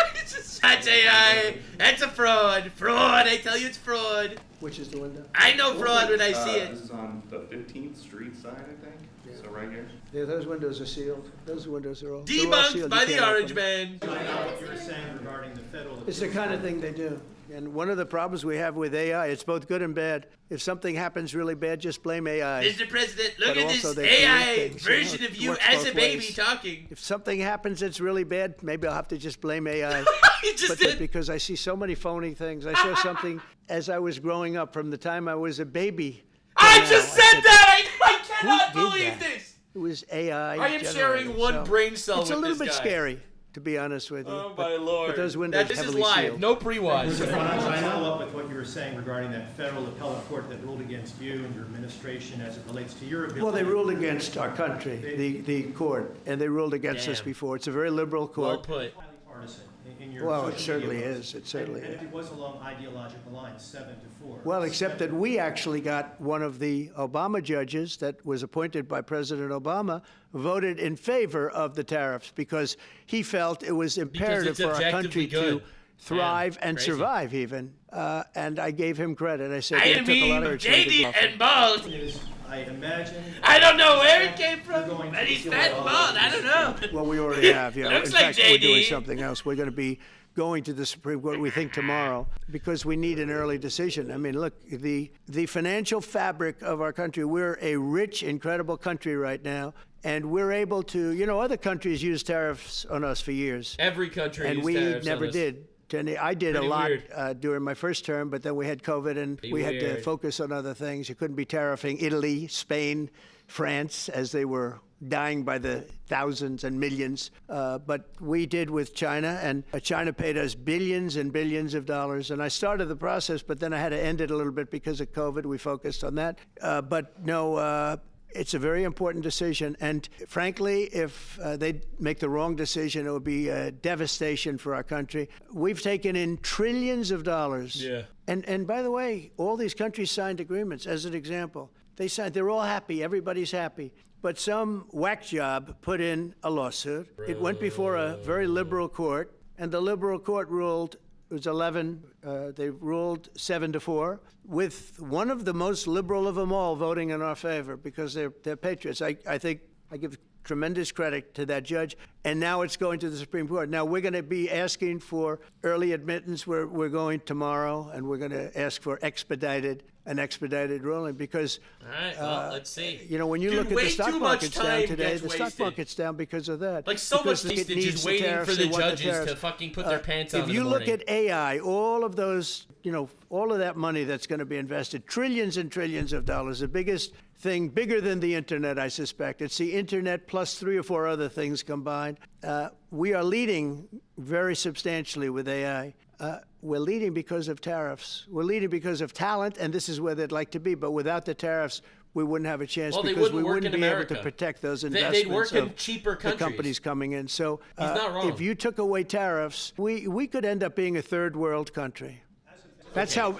That's AI. That's a fraud. Fraud. I tell you, it's fraud. Which is the window? I know fraud when I see it. This is on the 15th Street side, I think. Yeah. So right here. Yeah, those windows are sealed. Those windows are all debunked by the Orange Man. What you were saying regarding the federal. It's the kind of thing they do. And one of the problems we have with AI, it's both good and bad. If something happens really bad, just blame AI. Mr. President, look at this AI version of you as a baby talking. If something happens that's really bad, maybe I'll have to just blame AI. Because I see so many phony things. I saw something as I was growing up from the time I was a baby. I just said that! I cannot believe this! It was AI. I am sharing one brain cell with this guy. It's a little bit scary, to be honest with you. Oh, my Lord. But those windows this is heavily live. sealed. No pre-watch. To follow up with what you were saying regarding that federal appellate court that ruled against you and your administration as it relates to your ability. Well, they ruled against our country, the court, and they ruled against us before. It's a very liberal court. Well put. Highly partisan in your Well, it certainly is. It certainly and is. it was along ideological lines, 7-4. Well, except that we actually got one of the Obama judges that was appointed by President Obama voted in favor of the tariffs because he felt it was imperative for our country to thrive and survive even. And I gave him credit. I said, I mean, JD and bald. I imagine. I don't know where it came from, but he's fat and bald. I don't know. Well, we already have. Yeah. Looks in like fact, JD. We're doing something else. We're going to be going to the Supreme Court, we think, tomorrow, because we need an early decision. I mean, look, the financial fabric of our country, we're a rich, incredible country right now, and we're able to, other countries use tariffs on us for years. Every country and used we tariffs never on us. did. I did Pretty a lot weird. during my first term, but then we had COVID, and we had to focus on other things. You couldn't be tariffing Italy, Spain, France, as they were dying by the thousands and millions. But we did with China, and China paid us billions and billions of dollars. And I started the process, but then I had to end it a little bit because of COVID. We focused on that. But no, it's a very important decision. And frankly, if they make the wrong decision, it would be a devastation for our country. We've taken in trillions of dollars. Yeah. And by the way, all these countries signed agreements. As an example, they're all happy. Everybody's happy. But some whack job put in a lawsuit. It went before a very liberal court, and the liberal court ruled, it was 11, they ruled 7-4, with one of the most liberal of them all voting in our favor because they're patriots. I think I give tremendous credit to that judge, and now it's going to the Supreme Court. Now we're going to be asking for early admittance. We're going tomorrow, and we're going to ask for an expedited ruling because, all right, well, let's see. When you look at the stock market's down today, the stock market's down because of that. Like so much wasted just waiting for the judges to fucking put their pants on in the morning. If you look at AI, all of those, all of that money that's going to be invested, trillions and trillions of dollars, the biggest thing, bigger than the internet, I suspect. It's the internet plus 3 or 4 other things combined. We are leading very substantially with AI. We're leading because of tariffs. We're leading because of talent, and this is where they'd like to be. But without the tariffs, we wouldn't have a chance because we wouldn't be able to protect those investments. They'd work in cheaper countries. The companies coming in. So he's not wrong. If you took away tariffs, we could end up being a third world country. That's how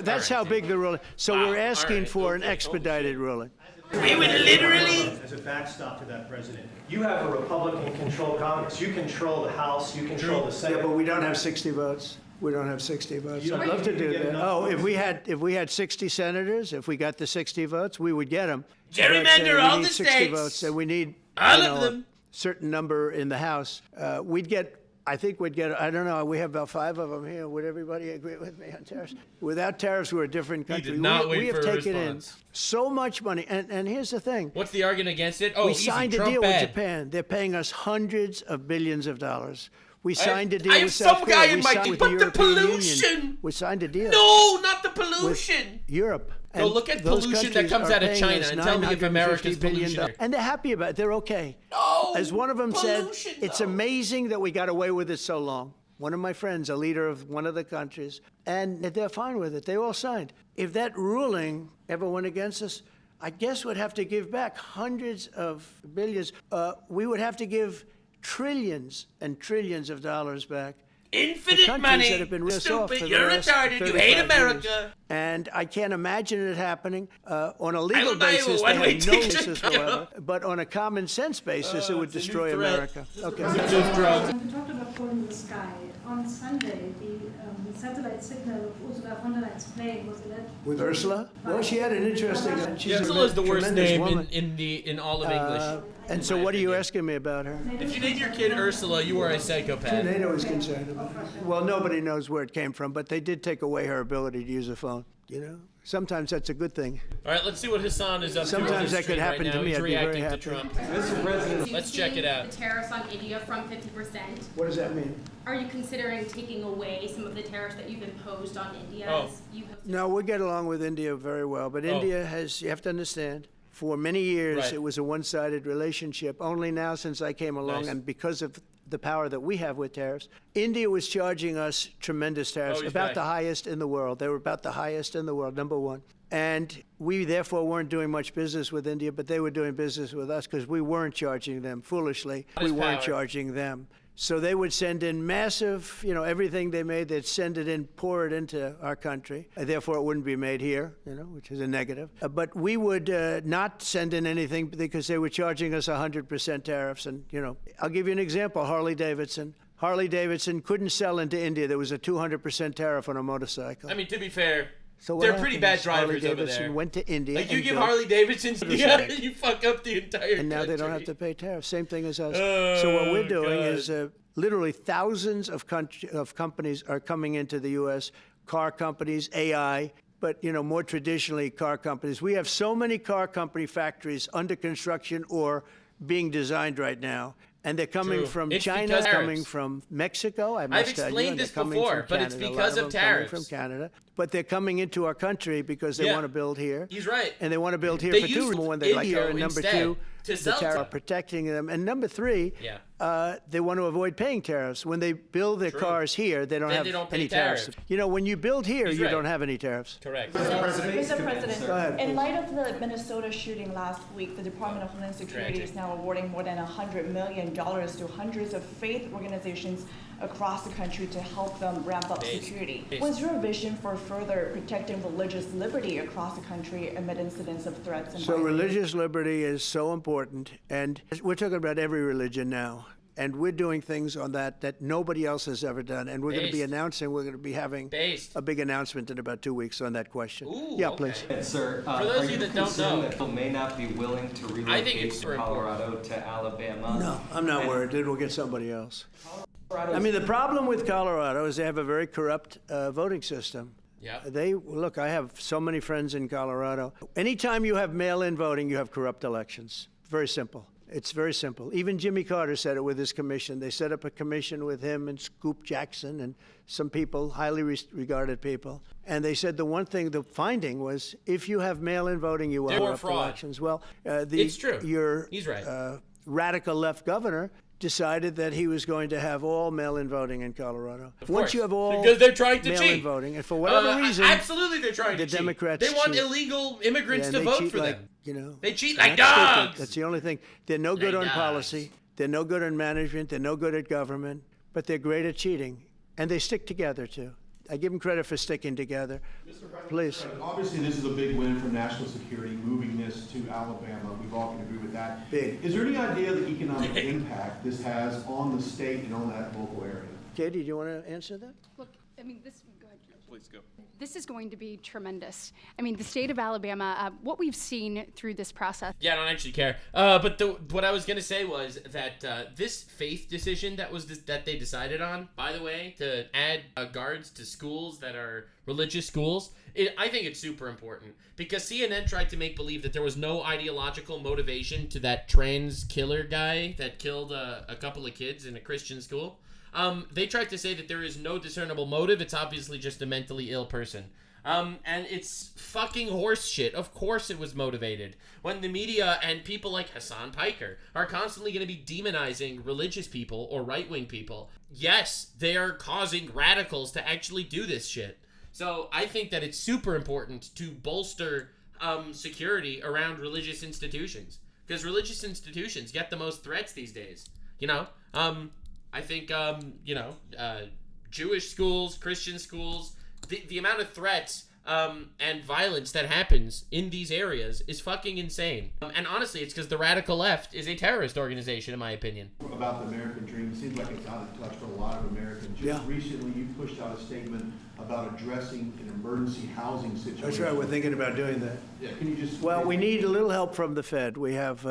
big the ruling. So we're asking for an expedited ruling. We would literally. As a backstop to that, President, you have a Republican-controlled Congress. You control the House. You control the Senate. Yeah, but we don't have 60 votes. We don't have 60 votes. I'd love to do that. Oh, if we had 60 senators, if we got the 60 votes, we would get them. Gerrymander all the 60 states. votes, and we need all of them. a certain number in the House. We'd get. I think we'd get, I don't know, we have about 5 of them here. Would everybody agree with me on tariffs? Without tariffs, we're a different country. He did not wait for a response. We have taken in so much money. And here's the thing. What's the argument against it? Oh, we signed a deal with Japan. They're paying us hundreds of billions of dollars. We signed a deal with South Korea. I have some guy in my team, but the pollution. We signed a deal. No, not the pollution. With Europe. So look at pollution that comes out of China and tell me if America's pollution. And they're happy about it. They're okay. No, as one of them said, it's amazing that we got away with it so long. One of my friends, a leader of one of the countries, and they're fine with it. They all signed. If that ruling ever went against us, I guess we'd have to give back hundreds of billions. We would have to give trillions and trillions of dollars back. Infinite money. That have been Stupid. You're retarded. You hate America. Years. And I can't imagine it happening on a legal basis. They have no basis whatsoever. But on a common sense basis, it would destroy America. Okay. You talked about phone in the sky. On Sunday, the satellite signal of Ursula von der Leyen's plane was lit. With Ursula? Well, she had an interesting. Ursula's the worst name in all of English. And so, what are you asking me about her? If you name your kid Ursula, you are a psychopath. NATO is concerned about it. Well, nobody knows where it came from, but they did take away her ability to use a phone. You know, sometimes that's a good thing. All right, let's see what Hassan is up to. Sometimes that could happen to me. I'd be very happy. Trump. Mr. President, let's check it out. The tariffs on India from 50%. What does that mean? Are you considering taking away some of the tariffs that you've imposed on India? Oh. No, we get along with India very well, but India has, you have to understand, for many years it was a one-sided relationship. Only now, since I came along, and because of the power that we have with tariffs, India was charging us tremendous tariffs, about the highest in the world. They were about the highest in the world, number one. And we therefore weren't doing much business with India, but they were doing business with us because we weren't charging them foolishly. We weren't charging them. So they would send in massive, everything they made, they'd send it in, pour it into our country. Therefore, it wouldn't be made here, which is a negative. But we would not send in anything because they were charging us 100% tariffs. And, I'll give you an example, Harley Davidson. Harley Davidson couldn't sell into India. There was a 200% tariff on a motorcycle. I mean, to be fair, so they're pretty bad drivers Harley over Davidson there. Went to India. Like you give Harley Davidson, you fuck up the entire And now country. they don't have to pay tariffs. Same thing as us. So what we're doing is literally thousands of companies are coming into the U.S. Car companies, AI, but more traditionally car companies. We have so many car company factories under construction or being designed right now. And they're coming from China, coming from Mexico. I've explained this before, but it's because of tariffs. From Canada, but they're coming into our country because they want to build here. He's right. And they want to build here for two reasons. One, they like here, and number two, the tariffs are protecting them. And number three, they want to avoid paying tariffs. When they build their cars here, they don't have any tariffs. When you build here, you don't have any tariffs. Correct. Mr. President, go ahead, in light of the Minnesota shooting last week, the Department of Homeland Security is now awarding more than $100 million to hundreds of faith organizations across the country to help them ramp up security. What's your vision for further protecting religious liberty across the country amid incidents of threats and violence? Religious liberty is so important, and we're talking about every religion now. And we're doing things on that nobody else has ever done. And we're going to be announcing, we're going to be having a big announcement in about 2 weeks on that question. Ooh, yeah, please. Sir, for those of you that don't know, that people may not be willing to relocate from Colorado to Alabama? No, I'm not worried. We'll get somebody else. I mean, the problem with Colorado is they have a very corrupt voting system. Yeah. Look, I have so many friends in Colorado. Anytime you have mail-in voting, you have corrupt elections. Very simple. It's very simple. Even Jimmy Carter said it with his commission. They set up a commission with him and Scoop Jackson and some people, highly regarded people. And they said the finding was, if you have mail-in voting, you will have corrupt elections. Well, it's true. He's right. Radical left governor decided that he was going to have all mail-in voting in Colorado. Once you have all because they're trying to mail-in cheat. Voting, and for whatever reason, absolutely they're trying to cheat. Democrats they want cheat. illegal immigrants to vote for them. They cheat like dogs. dogs. That's the only thing. They're no good on policy. They're no good on management. They're no good at government. But they're great at cheating, and they stick together too. I give them credit for sticking together. Please. Obviously, this is a big win for national security, moving this to Alabama. We all can agree with that. Big. Is there any idea of the economic impact this has on the state and on that local area? Katie, do you want to answer that? Look, I mean, this. Go ahead, Please go. This is going to be tremendous. I mean, the state of Alabama, what we've seen through this process. Yeah, I don't actually care. But what I was going to say was that this faith decision that they decided on, by the way, to add guards to schools that are religious schools, I think it's super important. Because CNN tried to make believe that there was no ideological motivation to that trans killer guy that killed a couple of kids in a Christian school. They tried to say that there is no discernible motive. It's obviously just a mentally ill person. And it's fucking horse shit. Of course it was motivated. When the media and people like Hassan Piker are constantly going to be demonizing religious people or right-wing people, yes, they are causing radicals to actually do this shit. So I think that it's super important to bolster security around religious institutions. Because religious institutions get the most threats these days. You know? I think, Jewish schools, Christian schools, the amount of threats and violence that happens in these areas is fucking insane. And honestly, it's because the radical left is a terrorist organization, in my opinion. About the American dream, it seems like it's out of touch for a lot of Americans. Just recently, you pushed out a statement about addressing an emergency housing situation. That's right, we're thinking about doing that. Yeah, can you just... Well, we need a little help from the Fed. We have...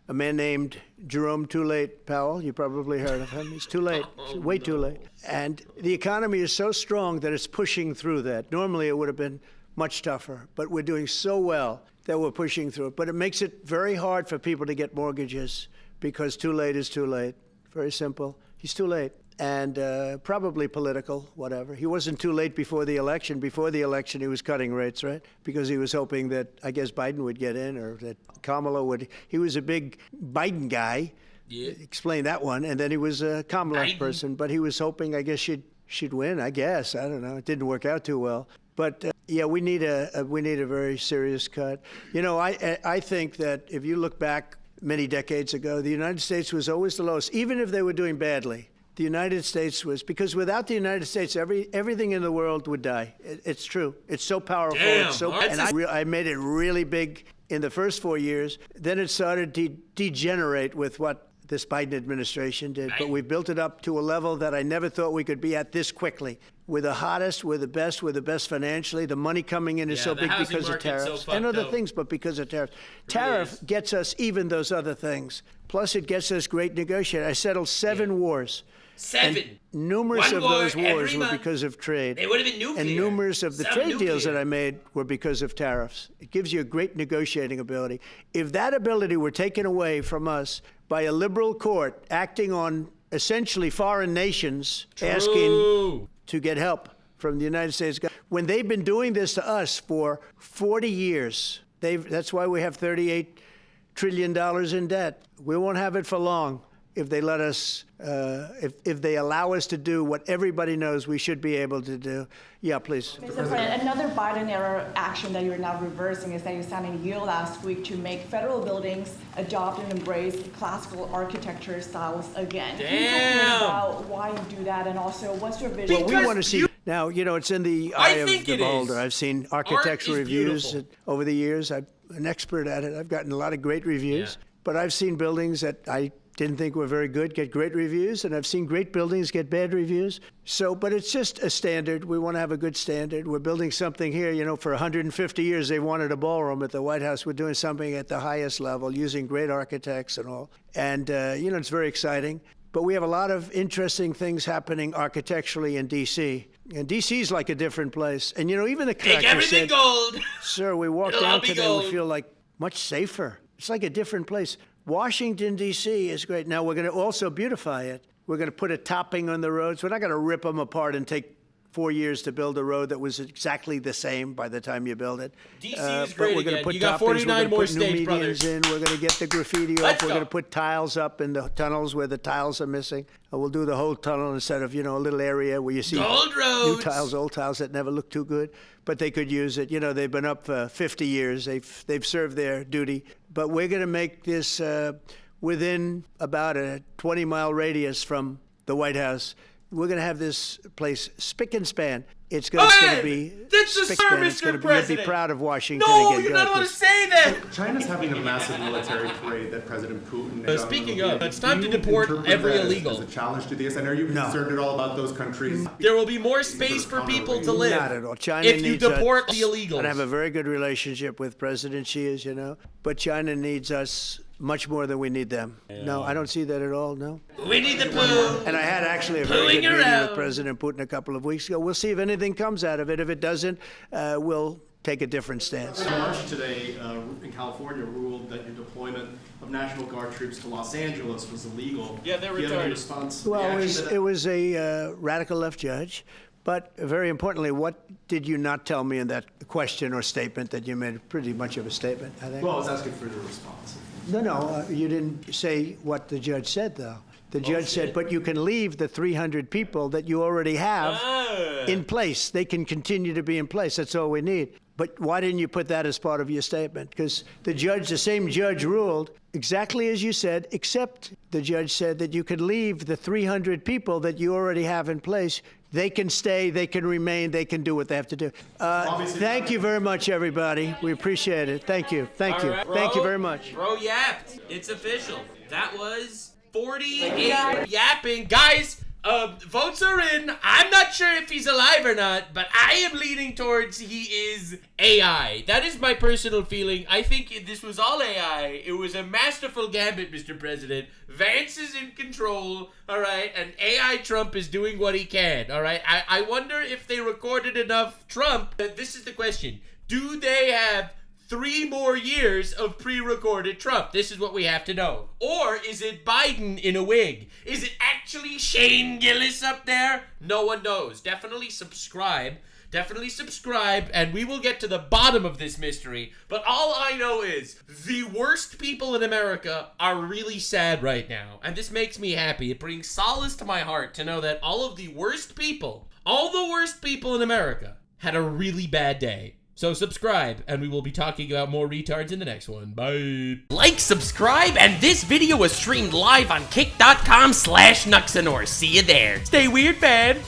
a man named Jerome Too Late Powell. You probably heard of him. He's too late. Way too late. And the economy is so strong that it's pushing through that. Normally it would have been much tougher, but we're doing so well that we're pushing through it. But it makes it very hard for people to get mortgages because too late is too late. Very simple. He's too late. And probably political, whatever. He wasn't too late before the election. Before the election, he was cutting rates, right? Because he was hoping that, I guess, Biden would get in or that Kamala would. He was a big Biden guy. Yeah. Explain that one. And then he was a Kamala person. But he was hoping, I guess, she'd win, I guess. I don't know. It didn't work out too well. But, yeah, we need a very serious cut. You know, I think that if you look back many decades ago, the United States was always the lowest, even if they were doing badly. The United States was, because without the United States, everything in the world would die. It's true. It's so powerful. Damn, it's so, and I made it really big in the first 4 years. Then it started to degenerate with what this Biden administration did. But we built it up to a level that I never thought we could be at this quickly. We're the hottest, we're the best financially. The money coming in is so big because of tariffs and other things, but because of tariffs. Tariff gets us even those other things. Plus, it gets us great negotiators. I settled 7 wars. 7. And numerous of those wars were because of trade. They would have been nuclear. And numerous of the trade deals that I made were because of tariffs. It gives you a great negotiating ability. If that ability were taken away from us by a liberal court acting on essentially foreign nations asking to get help from the United States government, when they've been doing this to us for 40 years, that's why we have $38 trillion in debt. We won't have it for long. If they let us, if they allow us to do what everybody knows we should be able to do. Yeah, please. Mr. President, another Biden-era action that you're now reversing is that you signed a deal last week to make federal buildings adopt and embrace classical architecture styles again. Damn. Can you tell me about why you do that, and also what's your vision? Well, we want to see. Now, you know, it's in the eye of the beholder. I've seen architectural reviews over the years. I'm an expert at it. I've gotten a lot of great reviews. But I've seen buildings that I didn't think were very good get great reviews, and I've seen great buildings get bad reviews. So, but it's just a standard. We want to have a good standard. We're building something here, you know, for 150 years they wanted a ballroom at the White House. We're doing something at the highest level using great architects and all. And, you know, it's very exciting. But we have a lot of interesting things happening architecturally in D.C. And D.C.'s like a different place. And, you know, even the contractor said, gold. Sir, we walk down today, we feel like much safer. It's like a different place. Washington, D.C. is great. Now, we're going to also beautify it. We're going to put a topping on the roads. We're not going to rip them apart and take 4 years to build a road that was exactly the same by the time you build it. D.C. is great we're going to put You got toppings, 49 more states, brothers. in. We're going to get the graffiti off. We're going to put tiles up in the tunnels where the tiles are missing. We'll do the whole tunnel instead of, you know, a little area where you see new tiles, old tiles that never look too good, but they could use it. You know, they've been up for 50 years. They've served their duty. But we're going to make this within about a 20-mile radius from the White House. We're going to have this place spick and span. It's going to be. That's the sir, Mr. President. You'll be proud of Washington. No, you're not allowed to say that. China's having a massive military parade that President Putin. Speaking of, it's time to deport every illegal. As a challenge to this, and are you concerned at all about those countries? There will be more space for people to live. Not at all. China if you deport the illegals. I have a very good relationship with President Xi, as you know, but China needs us much more than we need them. No, I don't see that at all, no. We need the poo. And I had actually a very good meeting with President Putin a couple of weeks ago. We'll see if anything comes out of it. If it doesn't, we'll take a different stance. March today in California ruled that your deployment of National Guard troops to Los Angeles was illegal. Yeah, they're retarded. Well, it was a radical left judge. But very importantly, what did you not tell me in that question or statement that you made pretty much of a statement, I think? Well, I was asking for your response. No, you didn't say what the judge said, though. The judge said, but you can leave the 300 people that you already have in place. They can continue to be in place. That's all we need. But why didn't you put that as part of your statement? Because the same judge ruled exactly as you said, except the judge said that you could leave the 300 people that you already have in place. They can stay, they can remain, they can do what they have to do. Thank you very much, everybody. We appreciate it. Thank you. Thank you. Right, Thank you very much. Bro yapped. It's official. That was 48 yapping. Guys, votes are in. I'm not sure if he's alive or not, but I am leaning towards he is AI. That is my personal feeling. I think this was all AI. It was a masterful gambit, Mr. President. Vance is in control, all right, and AI Trump is doing what he can, all right? I wonder if they recorded enough Trump. This is the question. Do they have 3 more years of pre-recorded Trump? This is what we have to know. Or is it Biden in a wig? Is it actually Shane Gillis up there? No one knows. Definitely subscribe. And we will get to the bottom of this mystery. But all I know is the worst people in America are really sad right now. And this makes me happy. It brings solace to my heart to know that all the worst people in America had a really bad day. So subscribe, and we will be talking about more retards in the next one. Bye. Like, subscribe, and this video was streamed live on kick.com/Nuxanor. See you there. Stay weird, fan.